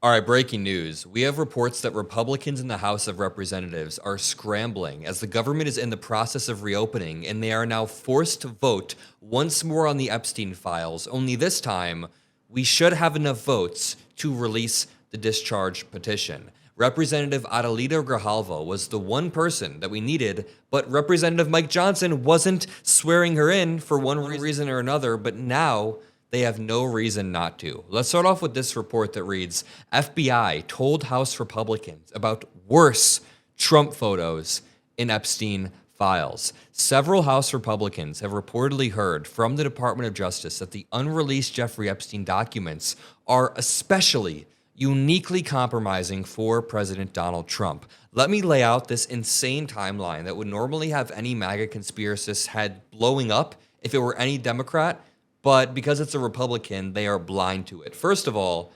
All right, breaking news. We have reports that Republicans in the House of Representatives are scrambling as the government is in the process of reopening, and they are now forced to vote once more on the Epstein files. Only this time, we should have enough votes to release the discharge petition. Representative Adelita Grijalva was the one person that we needed, but Representative Mike Johnson wasn't swearing her in for one reason or another, but now they have no reason not to. Let's start off with this report that reads, FBI told House Republicans about worse Trump photos in Epstein files. Several House Republicans have reportedly heard from the Department of Justice that the unreleased Jeffrey Epstein documents are especially uniquely compromising for President Donald Trump. Let me lay out this insane timeline that would normally have any MAGA conspiracist head blowing up if it were any Democrat. But because it's a Republican, they are blind to it. First of all,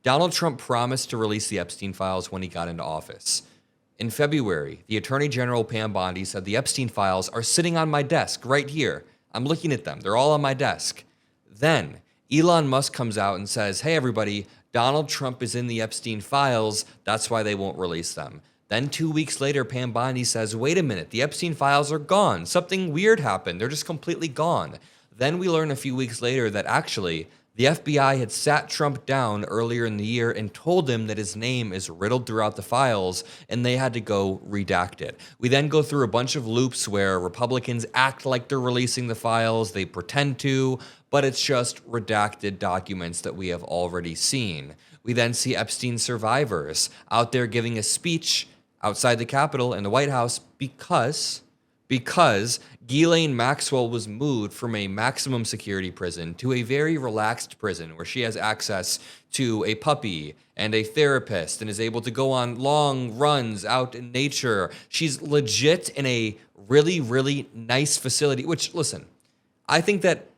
Donald Trump promised to release the Epstein files when he got into office. In February, the Attorney General Pam Bondi said the Epstein files are sitting on my desk right here. I'm looking at them. They're all on my desk. Then Elon Musk comes out and says, hey, everybody, Donald Trump is in the Epstein files. That's why they won't release them. Then 2 weeks later, Pam Bondi says, wait a minute, the Epstein files are gone. Something weird happened. They're just completely gone. Then we learn a few weeks later that actually the FBI had sat Trump down earlier in the year and told him that his name is riddled throughout the files and they had to go redact it. We then go through a bunch of loops where Republicans act like they're releasing the files, they pretend to, but it's just redacted documents that we have already seen. We then see Epstein survivors out there giving a speech outside the Capitol and the White House because Ghislaine Maxwell was moved from a maximum security prison to a very relaxed prison where she has access to a puppy and a therapist and is able to go on long runs out in nature. She's legit in a really, really nice facility, which, listen, I think that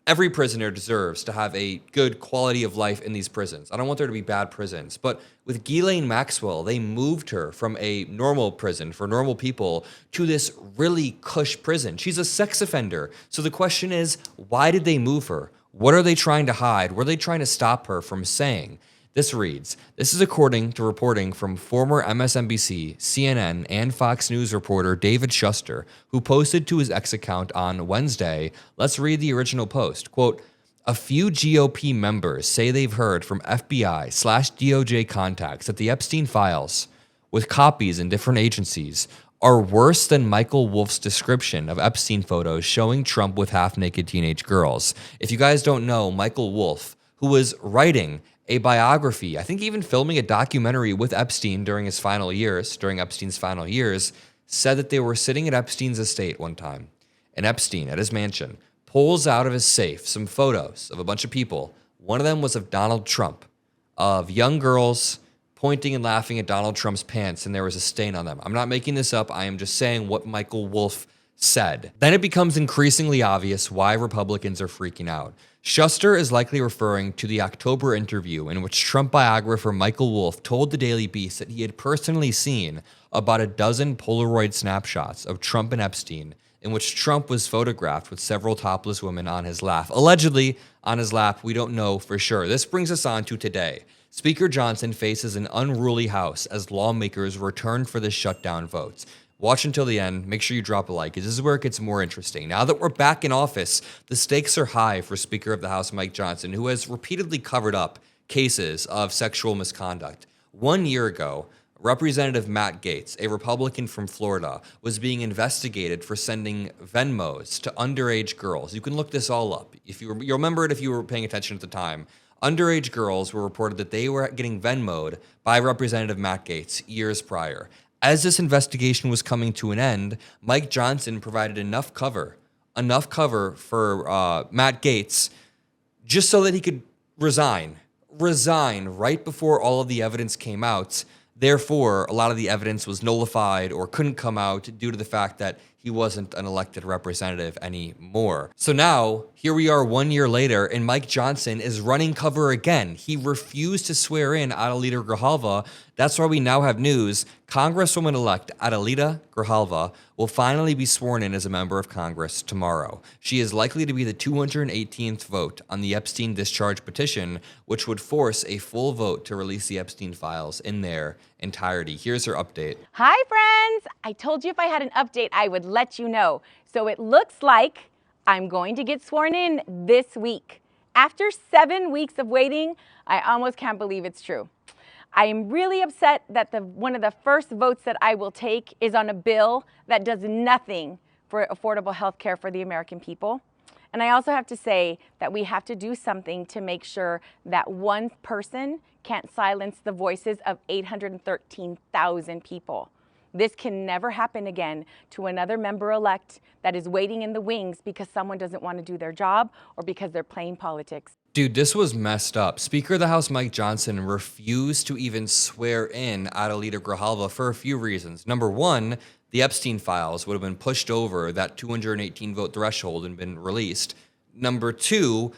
every prisoner deserves to have a good quality of life in these prisons. I don't want there to be bad prisons. But with Ghislaine Maxwell, they moved her from a normal prison for normal people to this really cush prison. She's a sex offender. So the question is, why did they move her? What are they trying to hide? What are they trying to stop her from saying? This reads, this is according to reporting from former MSNBC, CNN, and Fox News reporter David Shuster, who posted to his X account on Wednesday. Let's read the original post. Quote, a few GOP members say they've heard from FBI/DOJ contacts that the Epstein files, with copies in different agencies, are worse than Michael Wolff's description of Epstein photos showing Trump with half-naked teenage girls. If you guys don't know, Michael Wolff, who was writing a biography, I think even filming a documentary with Epstein during Epstein's final years, said that they were sitting at Epstein's estate one time, and Epstein, at his mansion, pulls out of his safe some photos of a bunch of people. One of them was of Donald Trump, of young girls pointing and laughing at Donald Trump's pants, and there was a stain on them. I'm not making this up. I am just saying what Michael Wolff said. Then it becomes increasingly obvious why Republicans are freaking out. Shuster is likely referring to the October interview in which Trump biographer Michael Wolff told the Daily Beast that he had personally seen about a dozen Polaroid snapshots of Trump and Epstein in which Trump was photographed with several topless women on his lap. Allegedly on his lap, we don't know for sure. This brings us on to today. Speaker Johnson faces an unruly House as lawmakers return for the shutdown votes. Watch until the end. Make sure you drop a like, because this is where it gets more interesting. Now that we're back in office, the stakes are high for Speaker of the House Mike Johnson, who has repeatedly covered up cases of sexual misconduct. 1 year ago, Representative Matt Gaetz, a Republican from Florida, was being investigated for sending Venmos to underage girls. You can look this all up. You'll remember it if you were paying attention at the time. Underage girls were reported that they were getting Venmo'd by Representative Matt Gaetz years prior. As this investigation was coming to an end, Mike Johnson provided enough cover for Matt Gaetz just so that he could resign right before all of the evidence came out. Therefore, a lot of the evidence was nullified or couldn't come out due to the fact that he wasn't an elected representative anymore. So now, here we are 1 year later, and Mike Johnson is running cover again. He refused to swear in Adelita Grijalva. That's why we now have news. Congresswoman-elect Adelita Grijalva will finally be sworn in as a member of Congress tomorrow. She is likely to be the 218th vote on the Epstein discharge petition, which would force a full vote to release the Epstein files in their entirety. Here's her update. Hi, friends. I told you if I had an update, I would let you know. So it looks like I'm going to get sworn in this week. After 7 weeks of waiting, I almost can't believe it's true. I am really upset that one of the first votes that I will take is on a bill that does nothing for affordable health care for the American people. And I also have to say that we have to do something to make sure that one person can't silence the voices of 813,000 people. This can never happen again to another member-elect that is waiting in the wings because someone doesn't want to do their job or because they're playing politics. Dude, this was messed up. Speaker of the House Mike Johnson refused to even swear in Adelita Grijalva for a few reasons. Number one, the Epstein files would have been pushed over that 218 vote threshold and been released. Number two,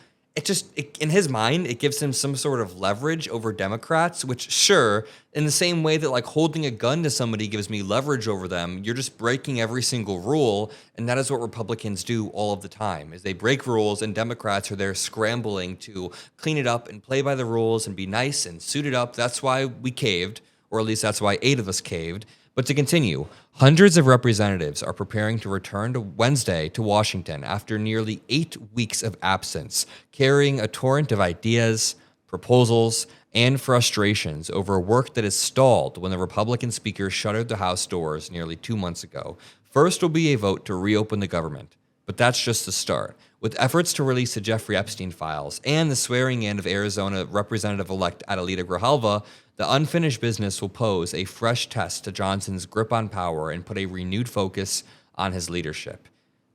in his mind, it gives him some sort of leverage over Democrats, which sure, in the same way that like holding a gun to somebody gives me leverage over them, you're just breaking every single rule. And that is what Republicans do all of the time, is they break rules, and Democrats are there scrambling to clean it up and play by the rules and be nice and suit it up. That's why we caved, or at least that's why 8 of us caved. But to continue, hundreds of representatives are preparing to return to Wednesday to Washington after nearly 8 weeks of absence, carrying a torrent of ideas, proposals, and frustrations over work that is stalled when the Republican speaker shuttered the House doors nearly 2 months ago. First will be a vote to reopen the government, but that's just the start. With efforts to release the Jeffrey Epstein files and the swearing in of Arizona Representative-elect Adelita Grijalva, the unfinished business will pose a fresh test to Johnson's grip on power and put a renewed focus on his leadership.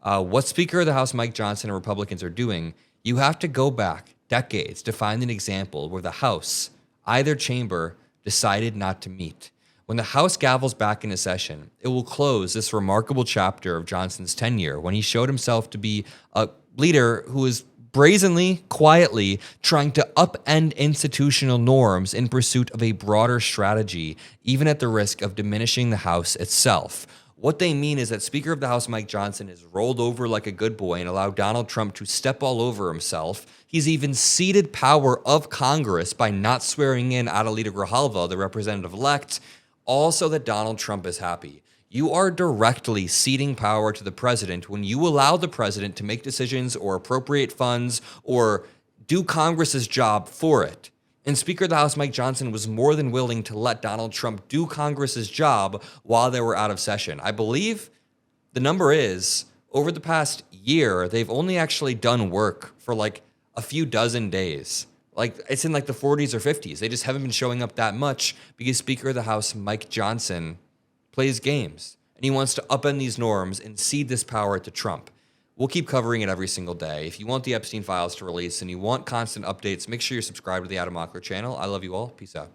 What Speaker of the House Mike Johnson and Republicans are doing, you have to go back decades to find an example where the House, either chamber, decided not to meet. When the House gavels back into session, it will close this remarkable chapter of Johnson's tenure when he showed himself to be a leader who is brazenly, quietly trying to upend institutional norms in pursuit of a broader strategy, even at the risk of diminishing the House itself. What they mean is that Speaker of the House Mike Johnson has rolled over like a good boy and allowed Donald Trump to step all over himself. He's even ceded power of Congress by not swearing in Adelita Grijalva, the representative-elect, all so that Donald Trump is happy. You are directly ceding power to the president when you allow the president to make decisions or appropriate funds or do Congress's job for it. And Speaker of the House Mike Johnson was more than willing to let Donald Trump do Congress's job while they were out of session. I believe the number is, over the past year, they've only actually done work for like a few dozen days. Like it's in like the 40s or 50s. They just haven't been showing up that much because Speaker of the House Mike Johnson plays games, and he wants to upend these norms and cede this power to Trump. We'll keep covering it every single day. If you want the Epstein files to release and you want constant updates, make sure you're subscribed to the Adam Mockler channel. I love you all. Peace out.